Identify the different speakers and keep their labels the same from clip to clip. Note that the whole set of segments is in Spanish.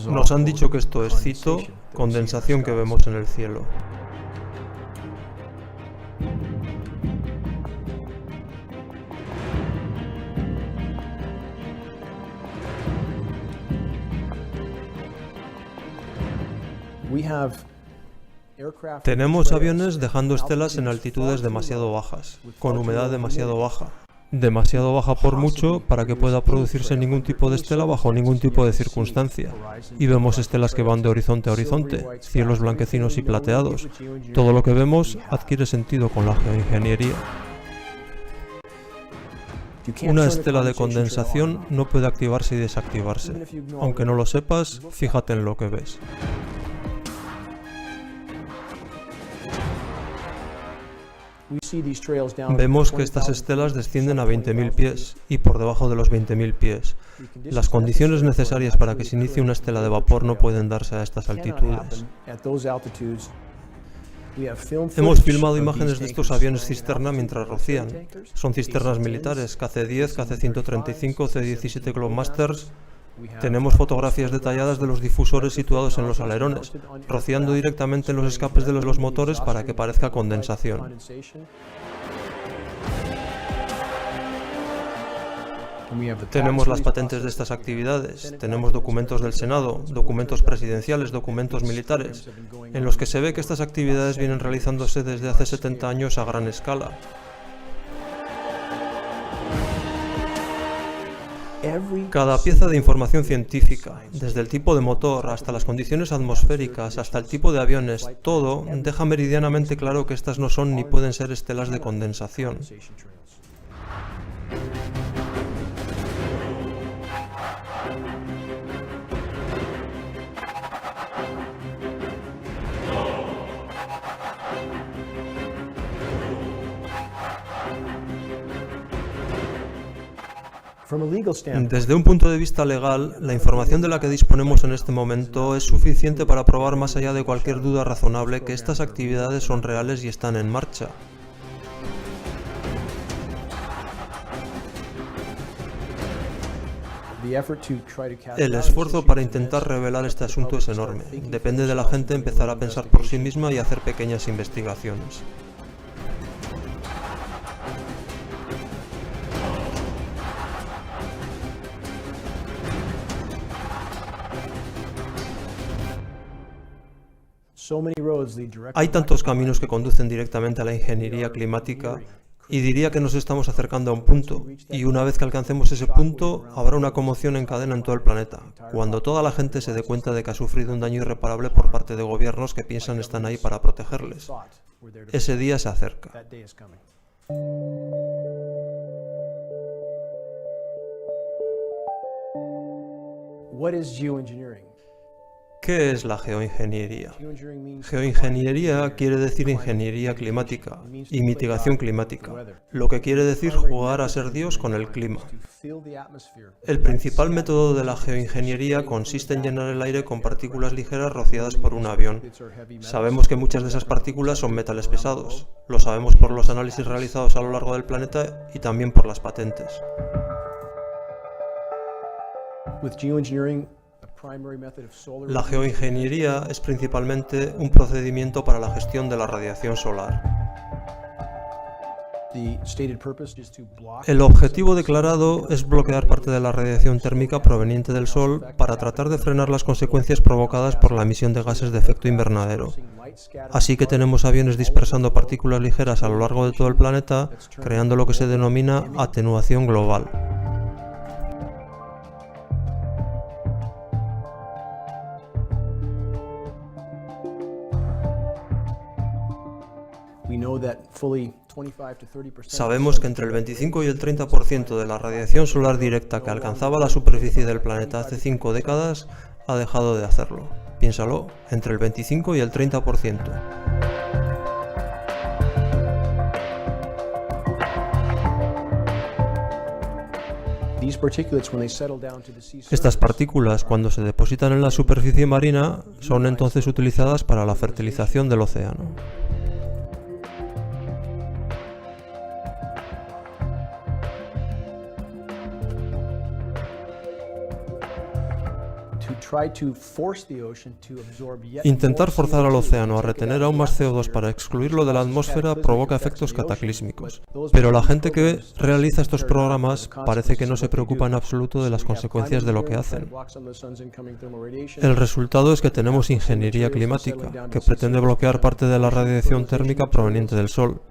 Speaker 1: Nos han dicho que esto es, cito, condensación que vemos en el cielo. Tenemos aviones dejando estelas en altitudes demasiado bajas, con humedad demasiado baja por mucho para que pueda producirse ningún tipo de estela bajo ningún tipo de circunstancia. Y vemos estelas que van de horizonte a horizonte, cielos blanquecinos y plateados. Todo lo que vemos adquiere sentido con la geoingeniería. Una estela de condensación no puede activarse y desactivarse. Aunque no lo sepas, fíjate en lo que ves. Vemos que estas estelas descienden a 20.000 pies y por debajo de los 20.000 pies. Las condiciones necesarias para que se inicie una estela de vapor no pueden darse a estas altitudes. Hemos filmado imágenes de estos aviones cisterna mientras rocían. Son cisternas militares, KC-10, KC-135, C-17 Globemasters. Tenemos fotografías detalladas de los difusores situados en los alerones, rociando directamente en los escapes de los motores para que parezca condensación. Tenemos las patentes de estas actividades, tenemos documentos del Senado, documentos presidenciales, documentos militares, en los que se ve que estas actividades vienen realizándose desde hace 70 años a gran escala. Cada pieza de información científica, desde el tipo de motor hasta las condiciones atmosféricas, hasta el tipo de aviones, todo deja meridianamente claro que estas no son ni pueden ser estelas de condensación. Desde un punto de vista legal, la información de la que disponemos en este momento es suficiente para probar más allá de cualquier duda razonable que estas actividades son reales y están en marcha. El esfuerzo para intentar revelar este asunto es enorme. Depende de la gente empezar a pensar por sí misma y hacer pequeñas investigaciones. Hay tantos caminos que conducen directamente a la ingeniería climática y diría que nos estamos acercando a un punto, y una vez que alcancemos ese punto, habrá una conmoción en cadena en todo el planeta, cuando toda la gente se dé cuenta de que ha sufrido un daño irreparable por parte de gobiernos que piensan están ahí para protegerles. Ese día se acerca. ¿Qué es la geoingeniería? Geoingeniería quiere decir ingeniería climática y mitigación climática, lo que quiere decir jugar a ser Dios con el clima. El principal método de la geoingeniería consiste en llenar el aire con partículas ligeras rociadas por un avión. Sabemos que muchas de esas partículas son metales pesados. Lo sabemos por los análisis realizados a lo largo del planeta y también por las patentes. La geoingeniería es principalmente un procedimiento para la gestión de la radiación solar. El objetivo declarado es bloquear parte de la radiación térmica proveniente del Sol para tratar de frenar las consecuencias provocadas por la emisión de gases de efecto invernadero. Así que tenemos aviones dispersando partículas ligeras a lo largo de todo el planeta, creando lo que se denomina atenuación global. Sabemos que entre el 25 y el 30% de la radiación solar directa que alcanzaba la superficie del planeta hace 5 décadas ha dejado de hacerlo. Piénsalo, entre el 25 y el 30%. Estas partículas, cuando se depositan en la superficie marina, son entonces utilizadas para la fertilización del océano. Intentar forzar al océano a retener aún más CO2 para excluirlo de la atmósfera provoca efectos cataclísmicos. Pero la gente que realiza estos programas parece que no se preocupa en absoluto de las consecuencias de lo que hacen. El resultado es que tenemos ingeniería climática, que pretende bloquear parte de la radiación térmica proveniente del Sol.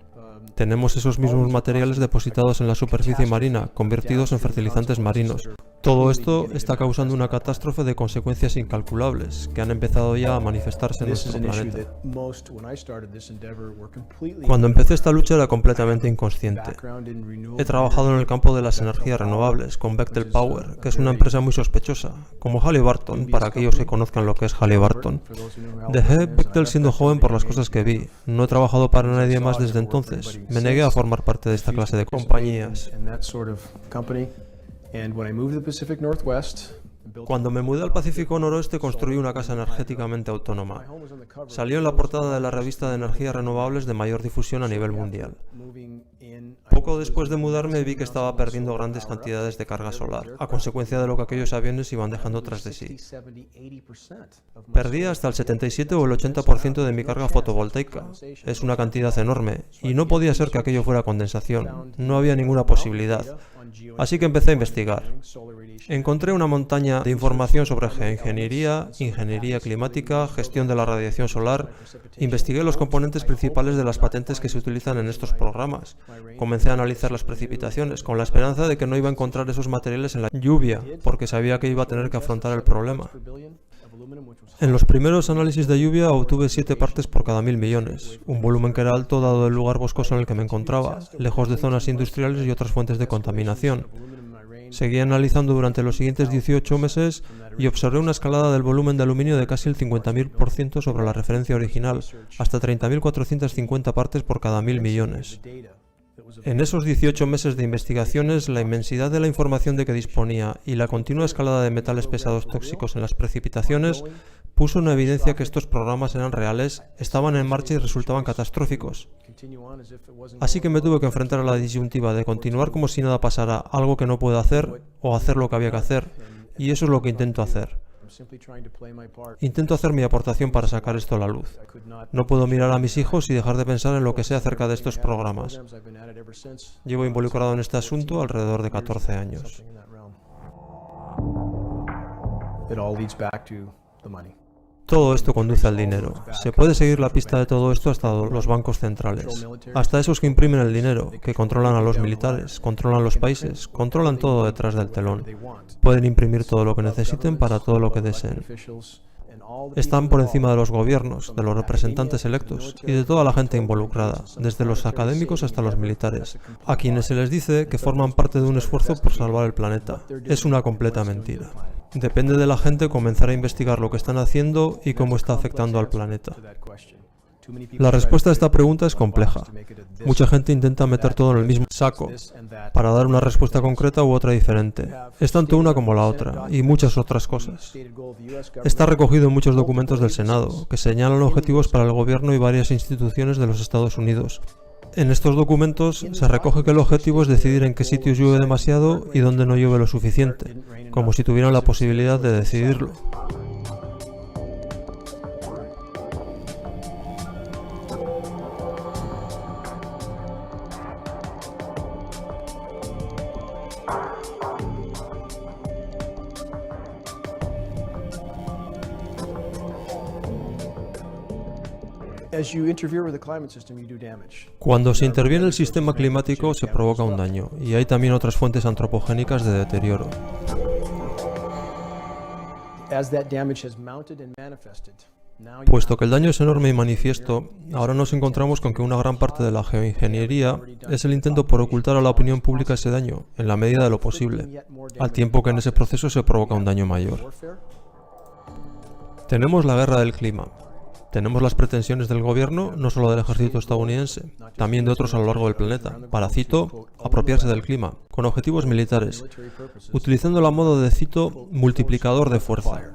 Speaker 1: Tenemos esos mismos materiales depositados en la superficie marina, convertidos en fertilizantes marinos. Todo esto está causando una catástrofe de consecuencias incalculables, que han empezado ya a manifestarse en nuestro planeta. Cuando empecé esta lucha era completamente inconsciente. He trabajado en el campo de las energías renovables, con Bechtel Power, que es una empresa muy sospechosa, como Halliburton, para aquellos que conozcan lo que es Halliburton. Dejé Bechtel siendo joven por las cosas que vi. No he trabajado para nadie más desde entonces. Me negué a formar parte de esta clase de compañías. Cuando me mudé al Pacífico Noroeste construí una casa energéticamente autónoma. Salió en la portada de la revista de energías renovables de mayor difusión a nivel mundial. Poco después de mudarme vi que estaba perdiendo grandes cantidades de carga solar, a consecuencia de lo que aquellos aviones iban dejando tras de sí. Perdía hasta el 77 o el 80% de mi carga fotovoltaica. Es una cantidad enorme, y no podía ser que aquello fuera condensación. No había ninguna posibilidad. Así que empecé a investigar. Encontré una montaña de información sobre geoingeniería, ingeniería climática, gestión de la radiación solar. Investigué los componentes principales de las patentes que se utilizan en estos programas. Comencé a analizar las precipitaciones, con la esperanza de que no iba a encontrar esos materiales en la lluvia, porque sabía que iba a tener que afrontar el problema. En los primeros análisis de lluvia obtuve 7 partes por cada 1000 millones, un volumen que era alto dado el lugar boscoso en el que me encontraba, lejos de zonas industriales y otras fuentes de contaminación. Seguí analizando durante los siguientes 18 meses y observé una escalada del volumen de aluminio de casi el 50.000% sobre la referencia original, hasta 30.450 partes por cada 1000 millones. En esos 18 meses de investigaciones, la inmensidad de la información de que disponía y la continua escalada de metales pesados tóxicos en las precipitaciones puso en evidencia que estos programas eran reales, estaban en marcha y resultaban catastróficos. Así que me tuve que enfrentar a la disyuntiva de continuar como si nada pasara, algo que no puedo hacer, o hacer lo que había que hacer, y eso es lo que intento hacer. Intento hacer mi aportación para sacar esto a la luz. No puedo mirar a mis hijos y dejar de pensar en lo que sé acerca de estos programas. Llevo involucrado en este asunto alrededor de 14 años. Todo esto conduce al dinero. Se puede seguir la pista de todo esto hasta los bancos centrales, hasta esos que imprimen el dinero, que controlan a los militares, controlan los países, controlan todo detrás del telón. Pueden imprimir todo lo que necesiten para todo lo que deseen. Están por encima de los gobiernos, de los representantes electos y de toda la gente involucrada, desde los académicos hasta los militares, a quienes se les dice que forman parte de un esfuerzo por salvar el planeta. Es una completa mentira. Depende de la gente comenzar a investigar lo que están haciendo y cómo está afectando al planeta. La respuesta a esta pregunta es compleja. Mucha gente intenta meter todo en el mismo saco para dar una respuesta concreta u otra diferente. Es tanto una como la otra, y muchas otras cosas. Está recogido en muchos documentos del Senado, que señalan objetivos para el gobierno y varias instituciones de los Estados Unidos. En estos documentos se recoge que el objetivo es decidir en qué sitios llueve demasiado y dónde no llueve lo suficiente, como si tuvieran la posibilidad de decidirlo. Cuando se interviene el sistema climático se provoca un daño, y hay también otras fuentes antropogénicas de deterioro. Puesto que el daño es enorme y manifiesto, ahora nos encontramos con que una gran parte de la geoingeniería es el intento por ocultar a la opinión pública ese daño, en la medida de lo posible, al tiempo que en ese proceso se provoca un daño mayor. Tenemos la guerra del clima. Tenemos las pretensiones del gobierno, no solo del ejército estadounidense, también de otros a lo largo del planeta, para, cito, apropiarse del clima, con objetivos militares, utilizando la moda de, cito, multiplicador de fuerza.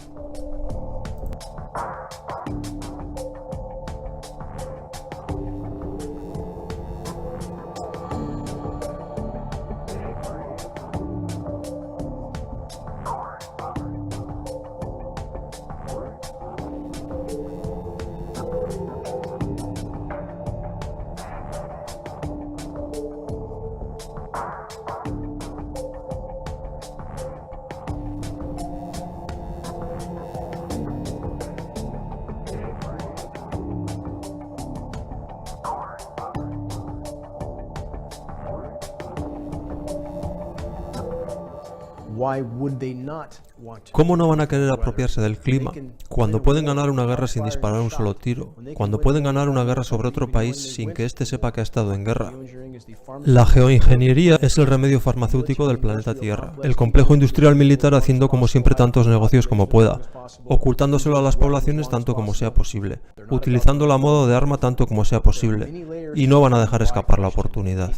Speaker 1: ¿Cómo no van a querer apropiarse del clima cuando pueden ganar una guerra sin disparar un solo tiro? Cuando pueden ganar una guerra sobre otro país sin que éste sepa que ha estado en guerra. La geoingeniería es el remedio farmacéutico del planeta Tierra. El complejo industrial militar haciendo como siempre tantos negocios como pueda, ocultándoselo a las poblaciones tanto como sea posible, utilizándola a modo de arma tanto como sea posible, y no van a dejar escapar la oportunidad.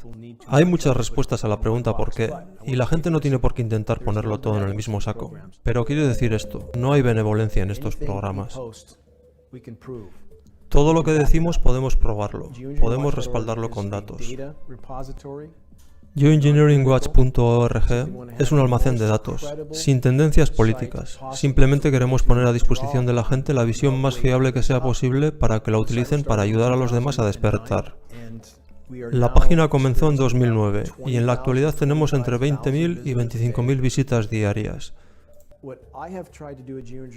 Speaker 1: Hay muchas respuestas a la pregunta ¿por qué? Y la gente no tiene por qué intentar ponerlo todo en el mismo saco. Pero quiero decir esto, no hay benevolencia en estos programas. Todo lo que decimos podemos probarlo, podemos respaldarlo con datos. Geoengineeringwatch.org es un almacén de datos, sin tendencias políticas. Simplemente queremos poner a disposición de la gente la visión más fiable que sea posible para que la utilicen para ayudar a los demás a despertar. La página comenzó en 2009 y en la actualidad tenemos entre 20.000 y 25.000 visitas diarias.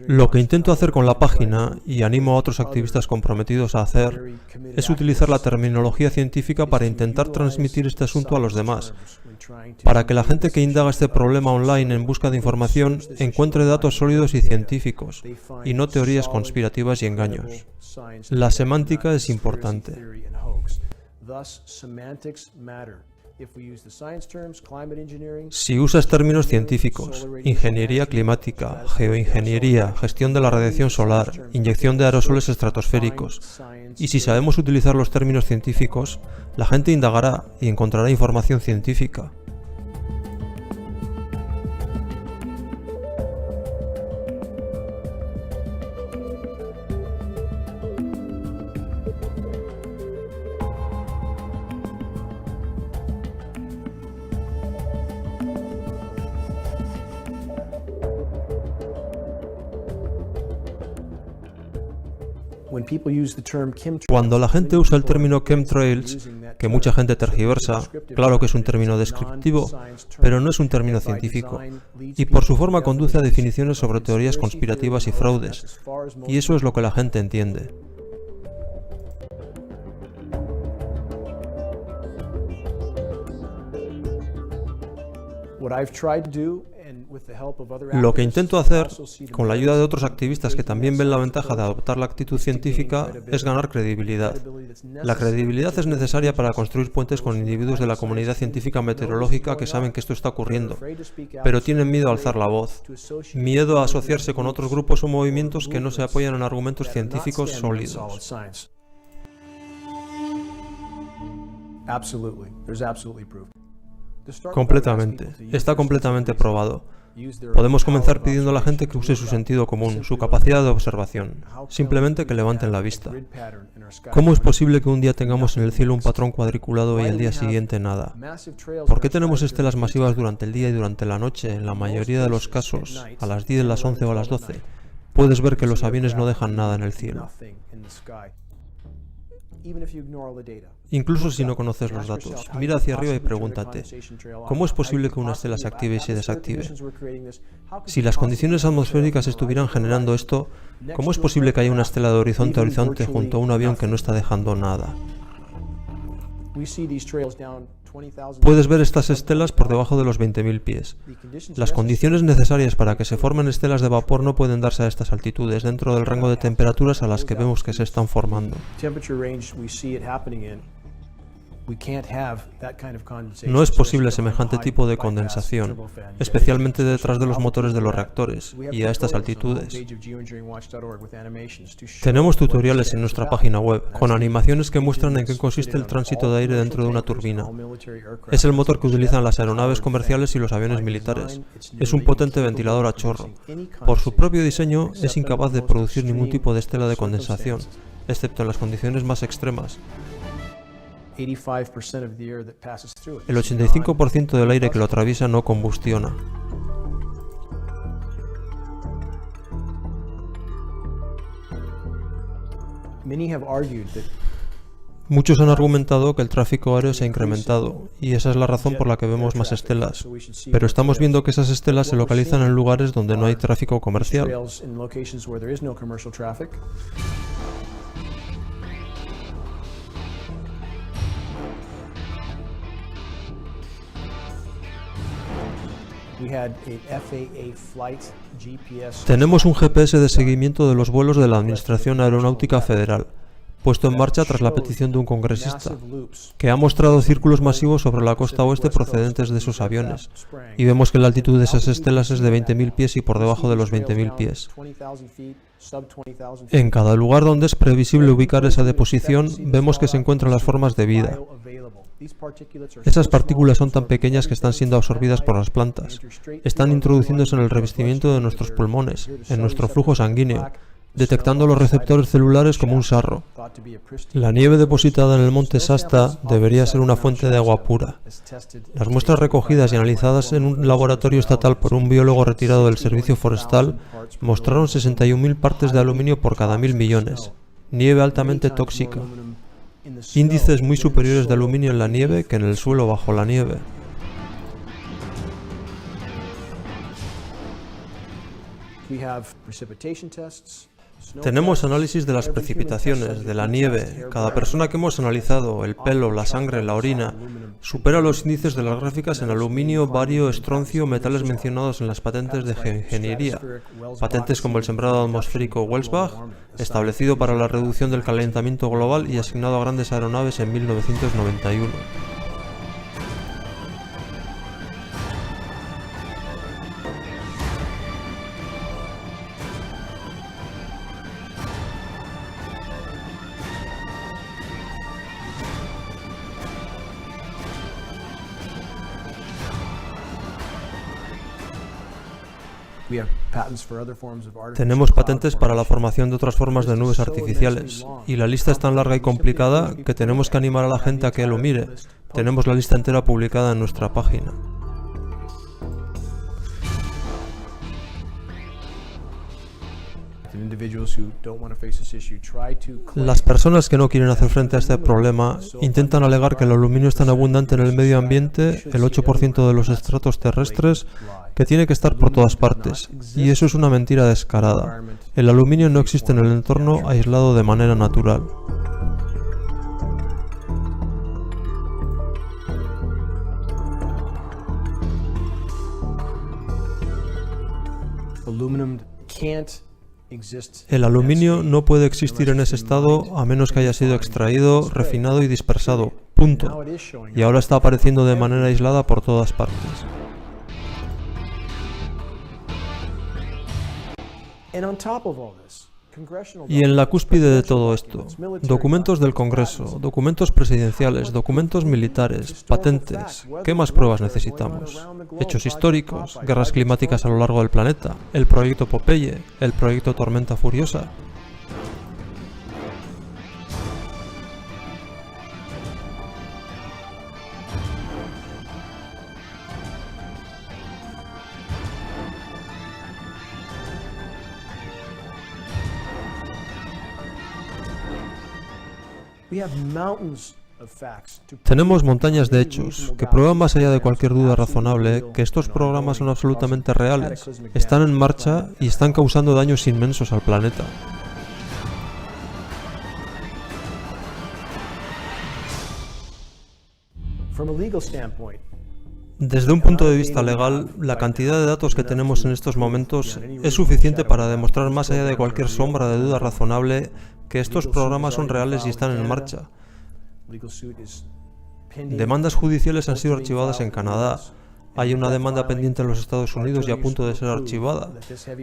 Speaker 1: Lo que intento hacer con la página, y animo a otros activistas comprometidos a hacer, es utilizar la terminología científica para intentar transmitir este asunto a los demás, para que la gente que indaga este problema online en busca de información encuentre datos sólidos y científicos, y no teorías conspirativas y engaños. La semántica es importante. Si usas términos científicos, ingeniería climática, geoingeniería, gestión de la radiación solar, inyección de aerosoles estratosféricos, y si sabemos utilizar los términos científicos, la gente indagará y encontrará información científica. Cuando la gente usa el término chemtrails, que mucha gente tergiversa, claro que es un término descriptivo, pero no es un término científico, y por su forma conduce a definiciones sobre teorías conspirativas y fraudes, y eso es lo que la gente entiende. Lo que intento hacer, con la ayuda de otros activistas que también ven la ventaja de adoptar la actitud científica, es ganar credibilidad. La credibilidad es necesaria para construir puentes con individuos de la comunidad científica meteorológica que saben que esto está ocurriendo, pero tienen miedo a alzar la voz, miedo a asociarse con otros grupos o movimientos que no se apoyan en argumentos científicos sólidos. Completamente. Está completamente probado. Podemos comenzar pidiendo a la gente que use su sentido común, su capacidad de observación, simplemente que levanten la vista. ¿Cómo es posible que un día tengamos en el cielo un patrón cuadriculado y al día siguiente nada? ¿Por qué tenemos estelas masivas durante el día y durante la noche, en la mayoría de los casos, a las 10, las 11 o a las 12? Puedes ver que los aviones no dejan nada en el cielo. Incluso si no conoces los datos, mira hacia arriba y pregúntate, ¿cómo es posible que una estela se active y se desactive? Si las condiciones atmosféricas estuvieran generando esto, ¿cómo es posible que haya una estela de horizonte a horizonte junto a un avión que no está dejando nada? Puedes ver estas estelas por debajo de los 20.000 pies. Las condiciones necesarias para que se formen estelas de vapor no pueden darse a estas altitudes, dentro del rango de temperaturas a las que vemos que se están formando. No es posible semejante tipo de condensación, especialmente detrás de los motores de los reactores, y a estas altitudes. Tenemos tutoriales en nuestra página web, con animaciones que muestran en qué consiste el tránsito de aire dentro de una turbina. Es el motor que utilizan las aeronaves comerciales y los aviones militares. Es un potente ventilador a chorro. Por su propio diseño, es incapaz de producir ningún tipo de estela de condensación, excepto en las condiciones más extremas. El 85% del aire que lo atraviesa no combustiona. Muchos han argumentado que el tráfico aéreo se ha incrementado, y esa es la razón por la que vemos más estelas. Pero estamos viendo que esas estelas se localizan en lugares donde no hay tráfico comercial. Tenemos un GPS de seguimiento de los vuelos de la Administración Aeronáutica Federal, puesto en marcha tras la petición de un congresista, que ha mostrado círculos masivos sobre la costa oeste procedentes de esos aviones, y vemos que la altitud de esas estelas es de 20.000 pies y por debajo de los 20.000 pies. En cada lugar donde es previsible ubicar esa deposición, vemos que se encuentran las formas de vida. Esas partículas son tan pequeñas que están siendo absorbidas por las plantas. Están introduciéndose en el revestimiento de nuestros pulmones, en nuestro flujo sanguíneo, detectando los receptores celulares como un sarro. La nieve depositada en el monte Shasta debería ser una fuente de agua pura. Las muestras recogidas y analizadas en un laboratorio estatal por un biólogo retirado del servicio forestal mostraron 61.000 partes de aluminio por cada 1.000 millones. Nieve altamente tóxica. Índices muy superiores de aluminio en la nieve que en el suelo bajo la nieve. Tenemos análisis de las precipitaciones, de la nieve. Cada persona que hemos analizado, el pelo, la sangre, la orina, supera los índices de las gráficas en aluminio, bario, estroncio, metales mencionados en las patentes de geoingeniería. Patentes como el sembrado atmosférico Welsbach, establecido para la reducción del calentamiento global y asignado a grandes aeronaves en 1991. Tenemos patentes para la formación de otras formas de nubes artificiales, y la lista es tan larga y complicada que tenemos que animar a la gente a que lo mire. Tenemos la lista entera publicada en nuestra página. Las personas que no quieren hacer frente a este problema intentan alegar que el aluminio es tan abundante en el medio ambiente, el 8% de los estratos terrestres, que tiene que estar por todas partes, y eso es una mentira descarada. El aluminio no existe en el entorno aislado de manera natural. El aluminio no puede existir en ese estado a menos que haya sido extraído, refinado y dispersado. Punto. Y ahora está apareciendo de manera aislada por todas partes. Y en la cúspide de todo esto, documentos del Congreso, documentos presidenciales, documentos militares, patentes. ¿Qué más pruebas necesitamos? Hechos históricos, guerras climáticas a lo largo del planeta, el proyecto Popeye, el proyecto Tormenta Furiosa. Tenemos montañas de hechos que prueban más allá de cualquier duda razonable que estos programas son absolutamente reales, están en marcha y están causando daños inmensos al planeta. Desde un punto de vista legal, la cantidad de datos que tenemos en estos momentos es suficiente para demostrar más allá de cualquier sombra de duda razonable que estos programas son reales y están en marcha. Demandas judiciales han sido archivadas en Canadá. Hay una demanda pendiente en los Estados Unidos y a punto de ser archivada.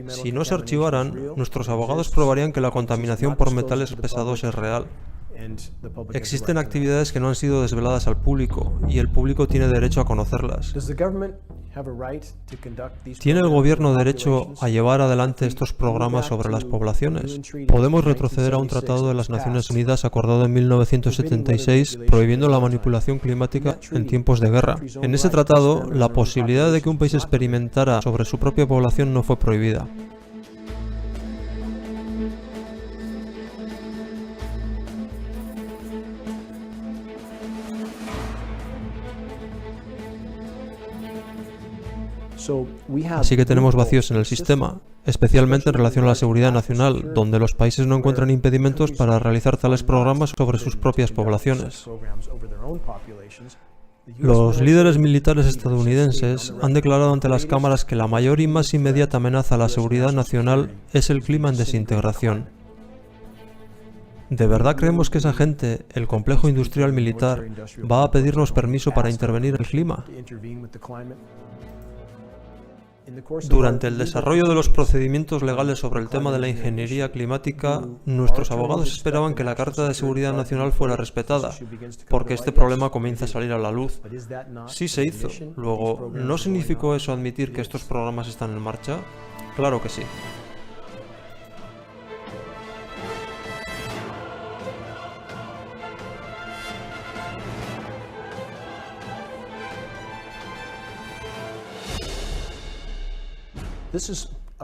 Speaker 1: Si no se archivaran, nuestros abogados probarían que la contaminación por metales pesados es real. Existen actividades que no han sido desveladas al público y el público tiene derecho a conocerlas. ¿Tiene el gobierno derecho a llevar adelante estos programas sobre las poblaciones? Podemos retroceder a un tratado de las Naciones Unidas acordado en 1976 prohibiendo la manipulación climática en tiempos de guerra. En ese tratado, la posibilidad de que un país experimentara sobre su propia población no fue prohibida. Así que tenemos vacíos en el sistema, especialmente en relación a la seguridad nacional, donde los países no encuentran impedimentos para realizar tales programas sobre sus propias poblaciones. Los líderes militares estadounidenses han declarado ante las cámaras que la mayor y más inmediata amenaza a la seguridad nacional es el clima en desintegración. ¿De verdad creemos que esa gente, el complejo industrial militar, va a pedirnos permiso para intervenir en el clima? Durante el desarrollo de los procedimientos legales sobre el tema de la ingeniería climática, nuestros abogados esperaban que la Carta de Seguridad Nacional fuera respetada, porque este problema comienza a salir a la luz. Sí se hizo. Luego, ¿no significó eso admitir que estos programas están en marcha? Claro que sí.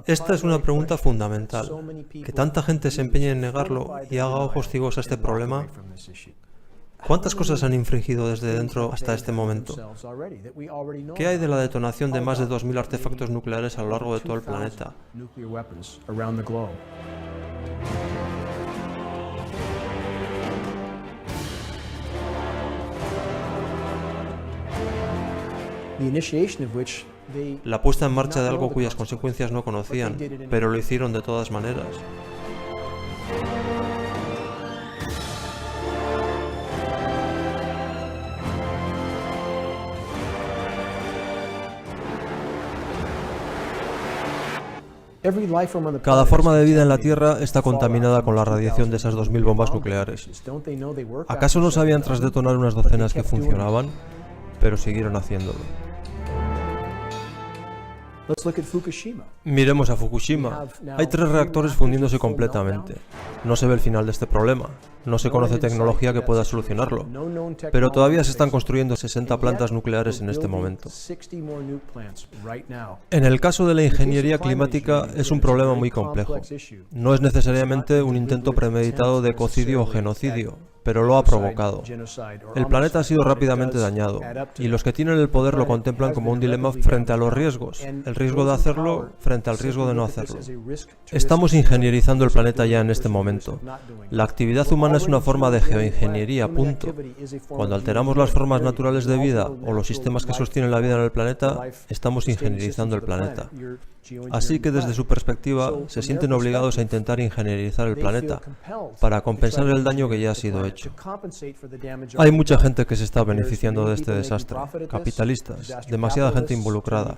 Speaker 1: Esta es una pregunta fundamental. ¿Que tanta gente se empeñe en negarlo y haga ojos ciegos a este problema? ¿Cuántas cosas han infringido desde dentro hasta este momento? ¿Qué hay de la detonación de más de 2000 artefactos nucleares a lo largo de todo el planeta? La puesta en marcha de algo cuyas consecuencias no conocían, pero lo hicieron de todas maneras. Cada forma de vida en la Tierra está contaminada con la radiación de esas 2000 bombas nucleares. ¿Acaso no sabían tras detonar unas docenas que funcionaban? Pero siguieron haciéndolo. Miremos a Fukushima. Hay 3 reactores fundiéndose completamente. No se ve el final de este problema. No se conoce tecnología que pueda solucionarlo. Pero todavía se están construyendo 60 plantas nucleares en este momento. En el caso de la ingeniería climática es un problema muy complejo. No es necesariamente un intento premeditado de ecocidio o genocidio, pero lo ha provocado. El planeta ha sido rápidamente dañado, y los que tienen el poder lo contemplan como un dilema frente a los riesgos, el riesgo de hacerlo frente al riesgo de no hacerlo. Estamos ingenierizando el planeta ya en este momento. La actividad humana es una forma de geoingeniería, punto. Cuando alteramos las formas naturales de vida o los sistemas que sostienen la vida en el planeta, estamos ingenierizando el planeta. Así que desde su perspectiva, se sienten obligados a intentar ingenierizar el planeta para compensar el daño que ya ha sido hecho. Hay mucha gente que se está beneficiando de este desastre, capitalistas, demasiada gente involucrada.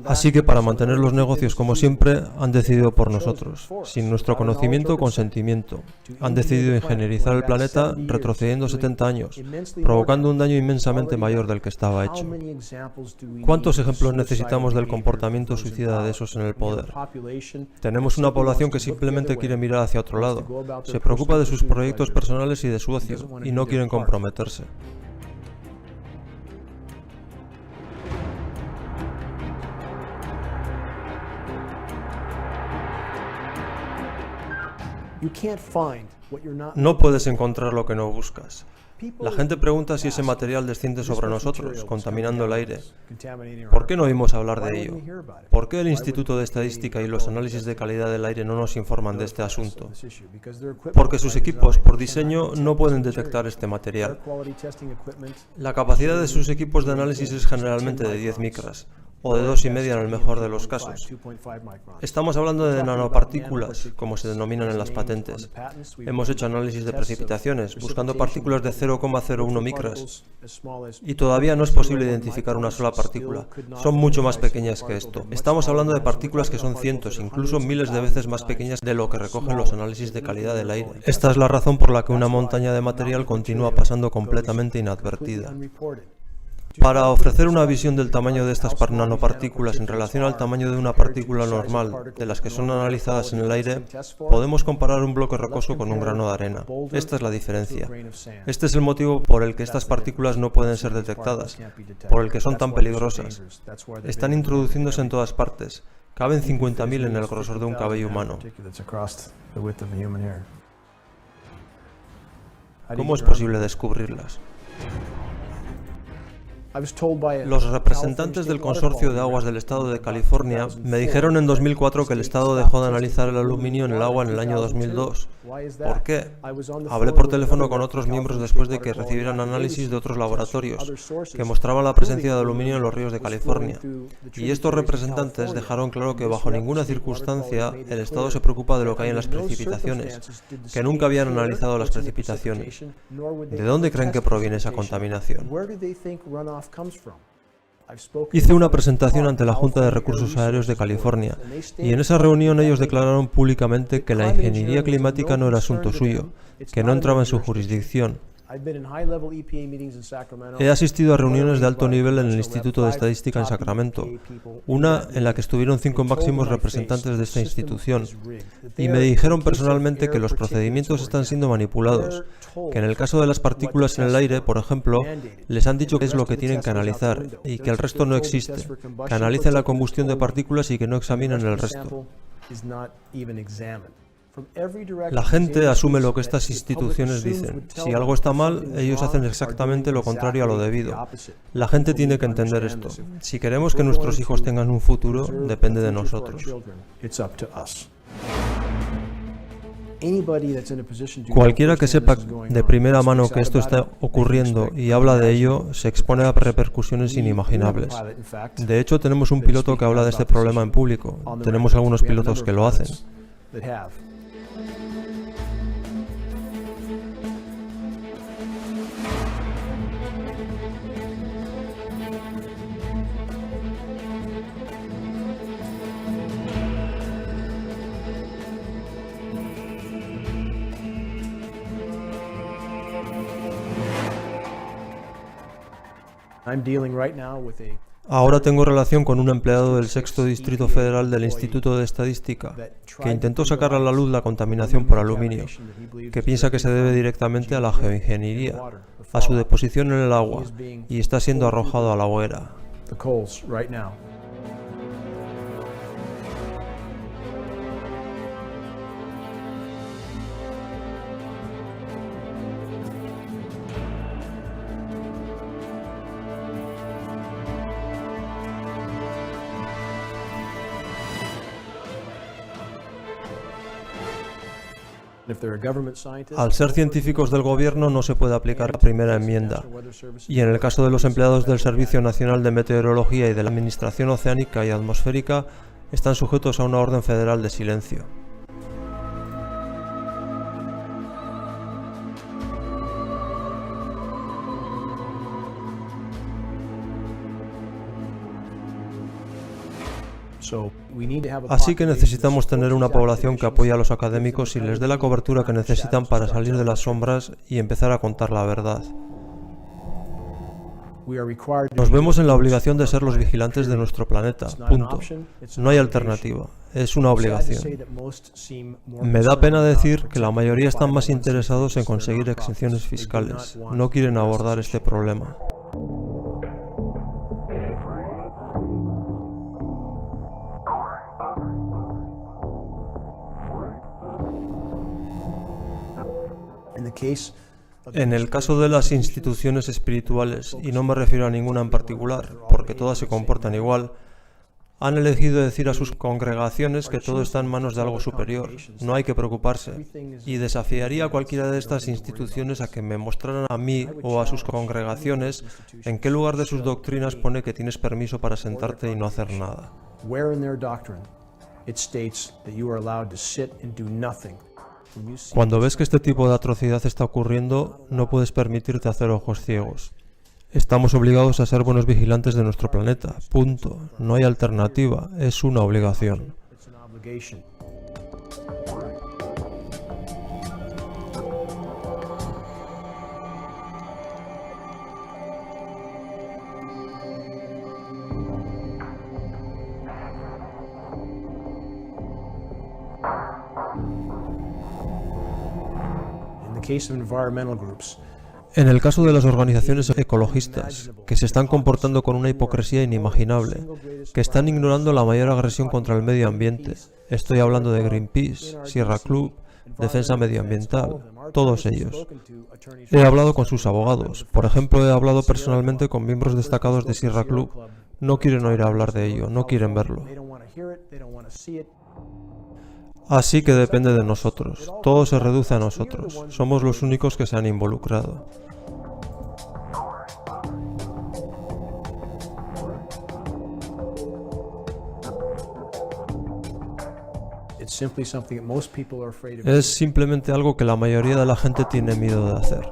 Speaker 1: Así que para mantener los negocios como siempre, han decidido por nosotros, sin nuestro conocimiento o consentimiento. Han decidido ingenierizar el planeta retrocediendo 70 años, provocando un daño inmensamente mayor del que estaba hecho. ¿Cuántos ejemplos necesitamos del comportamiento suicida de esos en el poder? Tenemos una población que simplemente quiere mirar hacia otro lado, se preocupa de sus proyectos personales y de su ocio, y no quieren comprometerse. No puedes encontrar lo que no buscas. La gente pregunta si ese material desciende sobre nosotros, contaminando el aire. ¿Por qué no oímos hablar de ello? ¿Por qué el Instituto de Estadística y los análisis de calidad del aire no nos informan de este asunto? Porque sus equipos, por diseño, no pueden detectar este material. La capacidad de sus equipos de análisis es generalmente de 10 micras, o de 2,5 en el mejor de los casos. Estamos hablando de nanopartículas, como se denominan en las patentes. Hemos hecho análisis de precipitaciones, buscando partículas de 0,01 micras. Y todavía no es posible identificar una sola partícula. Son mucho más pequeñas que esto. Estamos hablando de partículas que son cientos, incluso miles de veces más pequeñas de lo que recogen los análisis de calidad del aire. Esta es la razón por la que una montaña de material continúa pasando completamente inadvertida. Para ofrecer una visión del tamaño de estas nanopartículas en relación al tamaño de una partícula normal, de las que son analizadas en el aire, podemos comparar un bloque rocoso con un grano de arena. Esta es la diferencia. Este es el motivo por el que estas partículas no pueden ser detectadas, por el que son tan peligrosas. Están introduciéndose en todas partes. Caben 50.000 en el grosor de un cabello humano. ¿Cómo es posible descubrirlas? Los representantes del Consorcio de Aguas del Estado de California me dijeron en 2004 que el Estado dejó de analizar el aluminio en el agua en el año 2002. ¿Por qué? Hablé por teléfono con otros miembros después de que recibieran análisis de otros laboratorios que mostraban la presencia de aluminio en los ríos de California. Y estos representantes dejaron claro que bajo ninguna circunstancia el Estado se preocupa de lo que hay en las precipitaciones, que nunca habían analizado las precipitaciones. ¿De dónde creen que proviene esa contaminación? Hice una presentación ante la Junta de Recursos Aéreos de California y en esa reunión ellos declararon públicamente que la ingeniería climática no era asunto suyo, que no entraba en su jurisdicción. He asistido a reuniones de alto nivel en el Instituto de Estadística en Sacramento, una en la que estuvieron 5 máximos representantes de esta institución, y me dijeron personalmente que los procedimientos están siendo manipulados, que en el caso de las partículas en el aire, por ejemplo, les han dicho qué es lo que tienen que analizar y que el resto no existe, que analicen la combustión de partículas y que no examinen el resto. La gente asume lo que estas instituciones dicen. Si algo está mal, ellos hacen exactamente lo contrario a lo debido. La gente tiene que entender esto. Si queremos que nuestros hijos tengan un futuro, depende de nosotros. Cualquiera que sepa de primera mano que esto está ocurriendo y habla de ello, se expone a repercusiones inimaginables. De hecho, tenemos un piloto que habla de este problema en público. Tenemos algunos pilotos que lo hacen. Ahora tengo relación con un empleado del Sexto Distrito Federal del Instituto de Estadística que intentó sacar a la luz la contaminación por aluminio, que piensa que se debe directamente a la geoingeniería, a su deposición en el agua, y está siendo arrojado a la hoguera. Al ser científicos del gobierno no se puede aplicar la primera enmienda, y en el caso de los empleados del Servicio Nacional de Meteorología y de la Administración Oceánica y Atmosférica, están sujetos a una orden federal de silencio. Así que necesitamos tener una población que apoye a los académicos y les dé la cobertura que necesitan para salir de las sombras y empezar a contar la verdad. Nos vemos en la obligación de ser los vigilantes de nuestro planeta, punto. No hay alternativa, es una obligación. Me da pena decir que la mayoría están más interesados en conseguir exenciones fiscales, no quieren abordar este problema. En el caso de las instituciones espirituales, y no me refiero a ninguna en particular, porque todas se comportan igual, han elegido decir a sus congregaciones que todo está en manos de algo superior, no hay que preocuparse, y desafiaría a cualquiera de estas instituciones a que me mostraran a mí o a sus congregaciones en qué lugar de sus doctrinas pone que tienes permiso para sentarte y no hacer nada. Cuando ves que este tipo de atrocidad está ocurriendo, no puedes permitirte hacer ojos ciegos. Estamos obligados a ser buenos vigilantes de nuestro planeta, punto. No hay alternativa, es una obligación. En el caso de las organizaciones ecologistas, que se están comportando con una hipocresía inimaginable, que están ignorando la mayor agresión contra el medio ambiente, estoy hablando de Greenpeace, Sierra Club, defensa medioambiental, todos ellos. He hablado con sus abogados. Por ejemplo, he hablado personalmente con miembros destacados de Sierra Club. No quieren oír hablar de ello, no quieren verlo. Así que depende de nosotros. Todo se reduce a nosotros. Somos los únicos que se han involucrado. Es simplemente algo que la mayoría de la gente tiene miedo de hacer.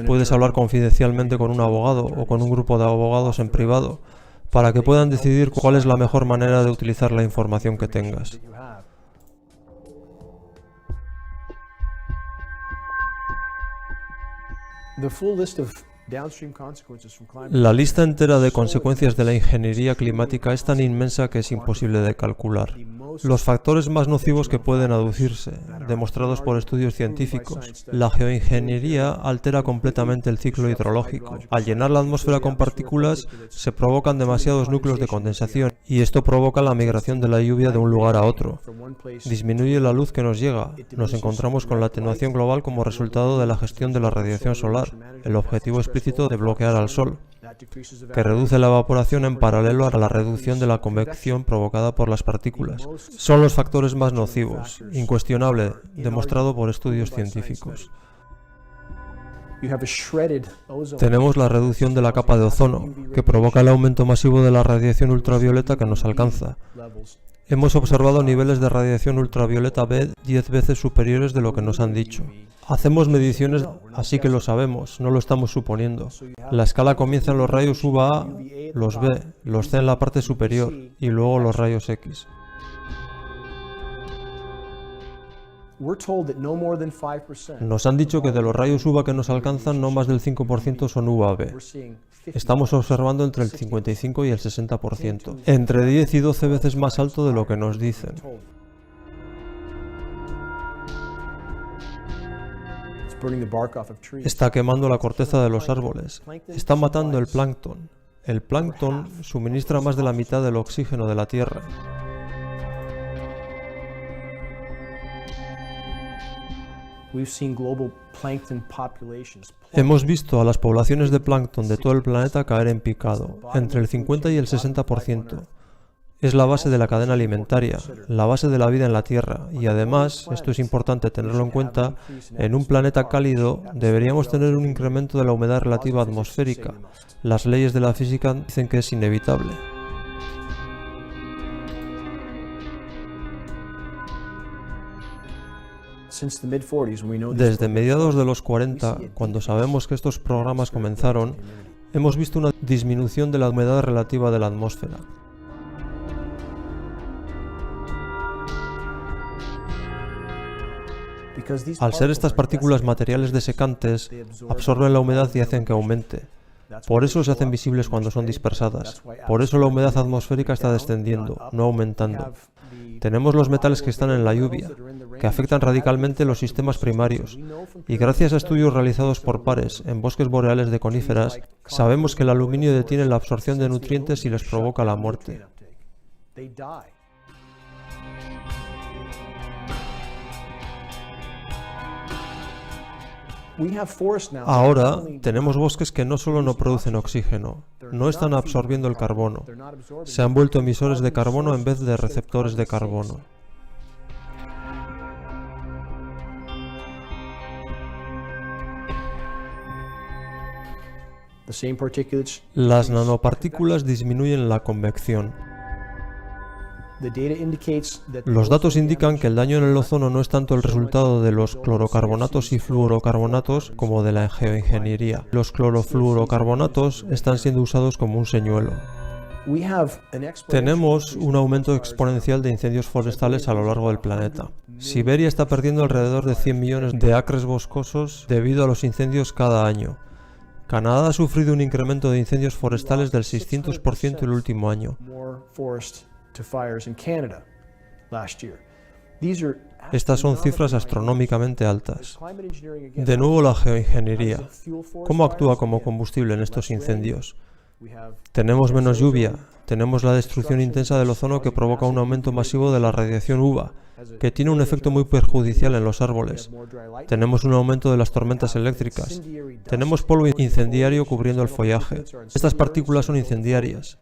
Speaker 1: Puedes hablar confidencialmente con un abogado o con un grupo de abogados en privado para que puedan decidir cuál es la mejor manera de utilizar la información que tengas. La lista entera de consecuencias de la ingeniería climática es tan inmensa que es imposible de calcular. Los factores más nocivos que pueden aducirse, demostrados por estudios científicos. La geoingeniería altera completamente el ciclo hidrológico. Al llenar la atmósfera con partículas, se provocan demasiados núcleos de condensación y esto provoca la migración de la lluvia de un lugar a otro. Disminuye la luz que nos llega. Nos encontramos con la atenuación global como resultado de la gestión de la radiación solar, el objetivo explícito de bloquear al Sol, que reduce la evaporación en paralelo a la reducción de la convección provocada por las partículas. Son los factores más nocivos, incuestionable, demostrado por estudios científicos. Tenemos la reducción de la capa de ozono, que provoca el aumento masivo de la radiación ultravioleta que nos alcanza. Hemos observado niveles de radiación ultravioleta B 10 veces superiores de lo que nos han dicho. Hacemos mediciones, así que lo sabemos, no lo estamos suponiendo. La escala comienza en los rayos UVA, los B, los C en la parte superior y luego los rayos X. Nos han dicho que de los rayos UVA que nos alcanzan, no más del 5% son UVB. Estamos observando entre el 55 y el 60%, entre 10 y 12 veces más alto de lo que nos dicen. Está quemando la corteza de los árboles. Está matando el plancton. El plancton suministra más de la mitad del oxígeno de la Tierra. Hemos visto a las poblaciones de plancton de todo el planeta caer en picado, entre el 50 y el 60%. Es la base de la cadena alimentaria, la base de la vida en la Tierra, y además, esto es importante tenerlo en cuenta, en un planeta cálido deberíamos tener un incremento de la humedad relativa atmosférica. Las leyes de la física dicen que es inevitable. Desde mediados de los 40, cuando sabemos que estos programas comenzaron, hemos visto una disminución de la humedad relativa de la atmósfera. Al ser estas partículas materiales desecantes, absorben la humedad y hacen que aumente. Por eso se hacen visibles cuando son dispersadas. Por eso la humedad atmosférica está descendiendo, no aumentando. Tenemos los metales que están en la lluvia, que afectan radicalmente los sistemas primarios, y gracias a estudios realizados por pares en bosques boreales de coníferas, sabemos que el aluminio detiene la absorción de nutrientes y les provoca la muerte. Ahora tenemos bosques que no solo no producen oxígeno, no están absorbiendo el carbono, se han vuelto emisores de carbono en vez de receptores de carbono. Las nanopartículas disminuyen la convección. Los datos indican que el daño en el ozono no es tanto el resultado de los clorocarbonatos y fluorocarbonatos como de la geoingeniería. Los clorofluorocarbonatos están siendo usados como un señuelo. Tenemos un aumento exponencial de incendios forestales a lo largo del planeta. Siberia está perdiendo alrededor de 100 millones de acres boscosos debido a los incendios cada año. Canadá ha sufrido un incremento de incendios forestales del 600% el último año. Estas son cifras astronómicamente altas. De nuevo la geoingeniería. ¿Cómo actúa como combustible en estos incendios? Tenemos menos lluvia, Tenemos la destrucción intensa del ozono que provoca un aumento masivo de la radiación UVA, que tiene un efecto muy perjudicial en los árboles. Tenemos un aumento de las tormentas eléctricas. Tenemos polvo incendiario cubriendo el follaje. Estas partículas son incendiarias.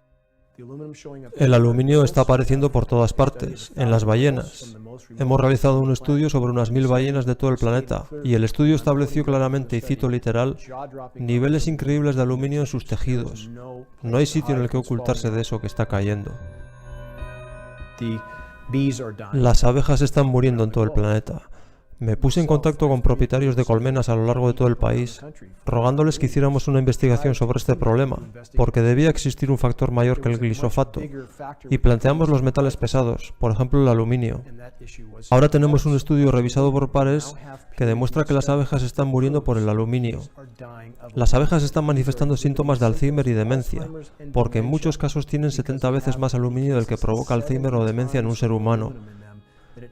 Speaker 1: El aluminio está apareciendo por todas partes, en las ballenas. Hemos realizado un estudio sobre unas 1000 ballenas de todo el planeta, y el estudio estableció claramente, y cito literal, niveles increíbles de aluminio en sus tejidos. No hay sitio en el que ocultarse de eso que está cayendo. Las abejas están muriendo en todo el planeta. Me puse en contacto con propietarios de colmenas a lo largo de todo el país, rogándoles que hiciéramos una investigación sobre este problema, porque debía existir un factor mayor que el glifosato, y planteamos los metales pesados, por ejemplo el aluminio. Ahora tenemos un estudio revisado por pares que demuestra que las abejas están muriendo por el aluminio. Las abejas están manifestando síntomas de Alzheimer y demencia, porque en muchos casos tienen 70 veces más aluminio del que provoca Alzheimer o demencia en un ser humano.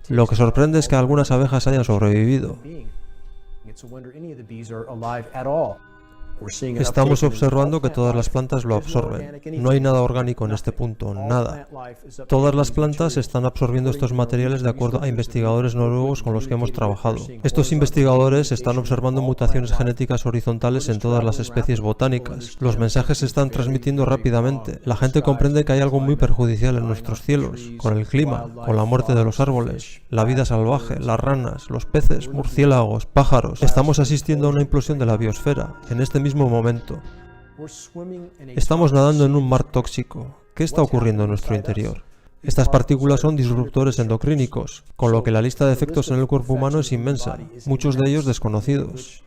Speaker 1: Lo que sorprende es que algunas abejas hayan sobrevivido. Estamos observando que todas las plantas lo absorben. No hay nada orgánico en este punto, nada. Todas las plantas están absorbiendo estos materiales de acuerdo a investigadores noruegos con los que hemos trabajado. Estos investigadores están observando mutaciones genéticas horizontales en todas las especies botánicas. Los mensajes se están transmitiendo rápidamente. La gente comprende que hay algo muy perjudicial en nuestros cielos, con el clima, con la muerte de los árboles, la vida salvaje, las ranas, los peces, murciélagos, pájaros. Estamos asistiendo a una implosión de la biosfera. En este mismo momento. Estamos nadando en un mar tóxico. ¿Qué está ocurriendo en nuestro interior? Estas partículas son disruptores endocrínicos, con lo que la lista de efectos en el cuerpo humano es inmensa, muchos de ellos desconocidos.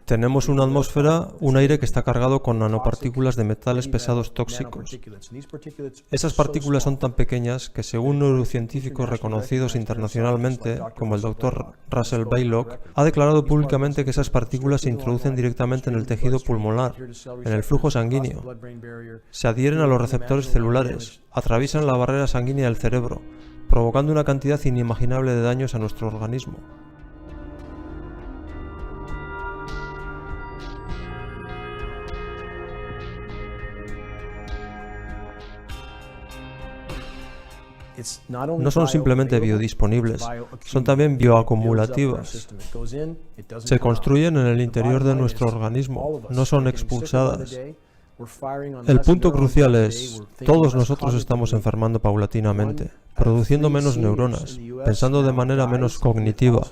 Speaker 1: Tenemos una atmósfera, un aire que está cargado con nanopartículas de metales pesados tóxicos. Esas partículas son tan pequeñas que, según neurocientíficos reconocidos internacionalmente, como el Dr. Russell Baylock, ha declarado públicamente que esas partículas se introducen directamente en el tejido pulmonar, en el flujo sanguíneo. Se adhieren a los receptores celulares, atraviesan la barrera sanguínea del cerebro, provocando una cantidad inimaginable de daños a nuestro organismo. No son simplemente biodisponibles, son también bioacumulativas. Se construyen en el interior de nuestro organismo, no son expulsadas. El punto crucial es, todos nosotros estamos enfermando paulatinamente, produciendo menos neuronas, pensando de manera menos cognitiva.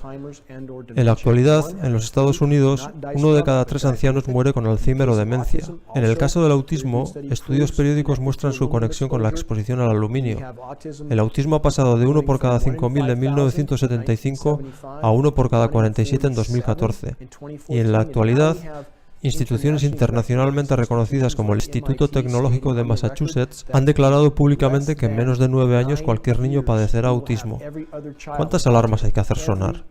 Speaker 1: En la actualidad, en los Estados Unidos, 1 de cada 3 ancianos muere con Alzheimer o demencia. En el caso del autismo, estudios periódicos muestran su conexión con la exposición al aluminio. El autismo ha pasado de 1 por cada 5.000 en 1975 a 1 por cada 47 en 2014. Y en la actualidad, instituciones internacionalmente reconocidas como el Instituto Tecnológico de Massachusetts han declarado públicamente que en menos de 9 años cualquier niño padecerá autismo. ¿Cuántas alarmas hay que hacer sonar?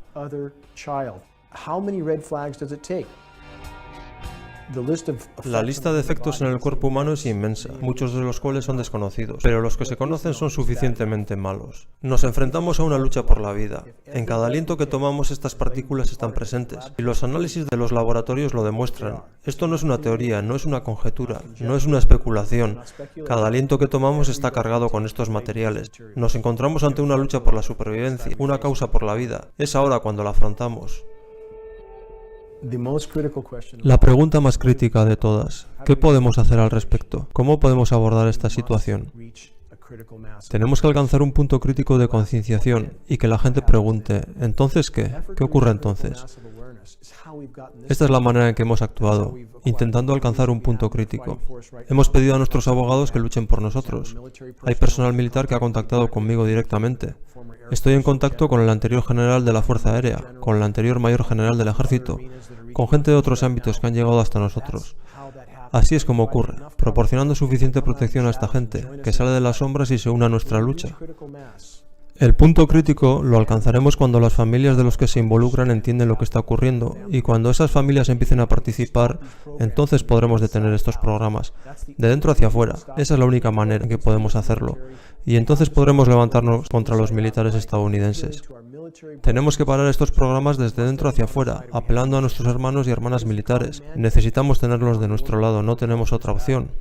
Speaker 1: La lista de efectos en el cuerpo humano es inmensa, muchos de los cuales son desconocidos, pero los que se conocen son suficientemente malos. Nos enfrentamos a una lucha por la vida. En cada aliento que tomamos estas partículas están presentes, y los análisis de los laboratorios lo demuestran. Esto no es una teoría, no es una conjetura, no es una especulación. Cada aliento que tomamos está cargado con estos materiales. Nos encontramos ante una lucha por la supervivencia, una causa por la vida. Es ahora cuando la afrontamos. La pregunta más crítica de todas, ¿qué podemos hacer al respecto? ¿Cómo podemos abordar esta situación? Tenemos que alcanzar un punto crítico de concienciación y que la gente pregunte, ¿entonces qué? ¿Qué ocurre entonces? Esta es la manera en que hemos actuado, intentando alcanzar un punto crítico. Hemos pedido a nuestros abogados que luchen por nosotros. Hay personal militar que ha contactado conmigo directamente. Estoy en contacto con el anterior general de la Fuerza Aérea, con el anterior mayor general del Ejército, con gente de otros ámbitos que han llegado hasta nosotros. Así es como ocurre, proporcionando suficiente protección a esta gente, que sale de las sombras y se une a nuestra lucha. El punto crítico lo alcanzaremos cuando las familias de los que se involucran entienden lo que está ocurriendo, y cuando esas familias empiecen a participar, entonces podremos detener estos programas. De dentro hacia afuera, esa es la única manera en que podemos hacerlo, y entonces podremos levantarnos contra los militares estadounidenses. Tenemos que parar estos programas desde dentro hacia afuera, apelando a nuestros hermanos y hermanas militares. Necesitamos tenerlos de nuestro lado, no tenemos otra opción.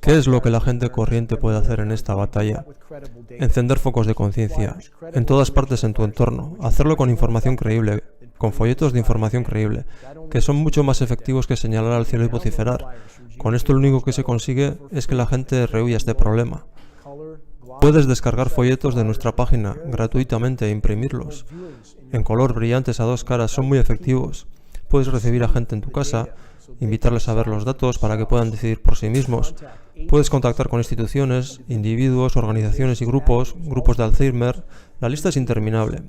Speaker 1: ¿Qué es lo que la gente corriente puede hacer en esta batalla? Encender focos de conciencia, en todas partes en tu entorno, hacerlo con información creíble, con folletos de información creíble, que son mucho más efectivos que señalar al cielo y vociferar. Con esto lo único que se consigue es que la gente rehuya este problema. Puedes descargar folletos de nuestra página gratuitamente e imprimirlos. En color, brillantes a dos caras, son muy efectivos. Puedes recibir a gente en tu casa, invitarles a ver los datos para que puedan decidir por sí mismos. Puedes contactar con instituciones, individuos, organizaciones y grupos de Alzheimer. La lista es interminable.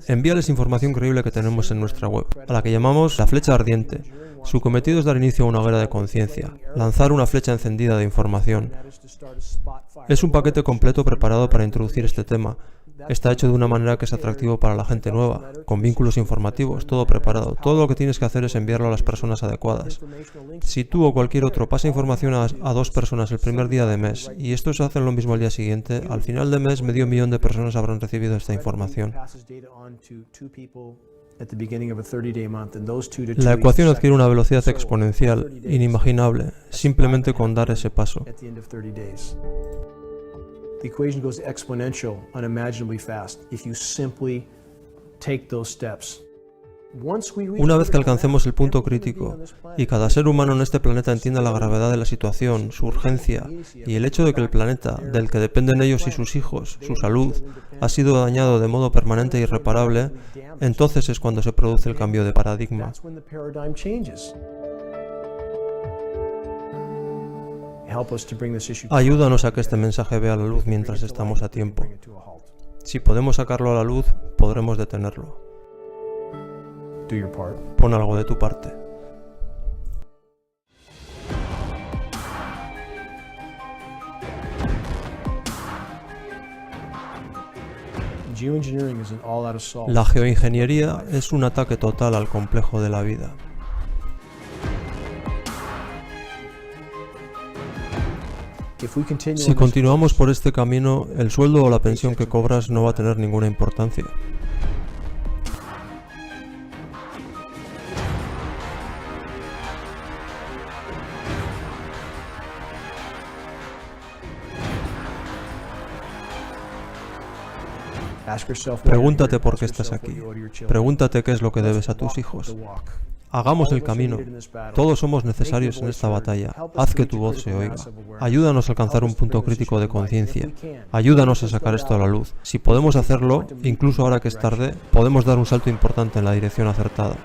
Speaker 1: Envíales información creíble que tenemos en nuestra web, a la que llamamos la flecha ardiente. Su cometido es dar inicio a una hoguera de conciencia, lanzar una flecha encendida de información. Es un paquete completo preparado para introducir este tema. Está hecho de una manera que es atractivo para la gente nueva, con vínculos informativos, todo preparado. Todo lo que tienes que hacer es enviarlo a las personas adecuadas. Si tú o cualquier otro pasa información a 2 personas el primer día de mes, y estos hacen lo mismo al día siguiente, al final de mes 500.000 de personas habrán recibido esta información. La ecuación adquiere una velocidad exponencial, inimaginable, simplemente con dar ese paso.
Speaker 2: The equation goes exponential, unimaginably fast, if you simply take those steps.
Speaker 1: Una vez que alcancemos el punto crítico y cada ser humano en este planeta entienda la gravedad de la situación, su urgencia y el hecho de que el planeta, del que dependen ellos y sus hijos, su salud, ha sido dañado de modo permanente e irreparable, entonces es cuando se produce el cambio de paradigma. Ayúdanos a que este mensaje vea la luz mientras estamos a tiempo. Si podemos sacarlo a la luz, podremos detenerlo. Pon algo de tu parte. La geoingeniería es un ataque total al complejo de la vida. Si continuamos por este camino, el sueldo o la pensión que cobras no va a tener ninguna importancia. Pregúntate por qué estás aquí. Pregúntate qué es lo que debes a tus hijos. Hagamos el camino. Todos somos necesarios en esta batalla. Haz que tu voz se oiga. Ayúdanos a alcanzar un punto crítico de conciencia. Ayúdanos a sacar esto a la luz. Si podemos hacerlo, incluso ahora que es tarde, podemos dar un salto importante en la dirección acertada.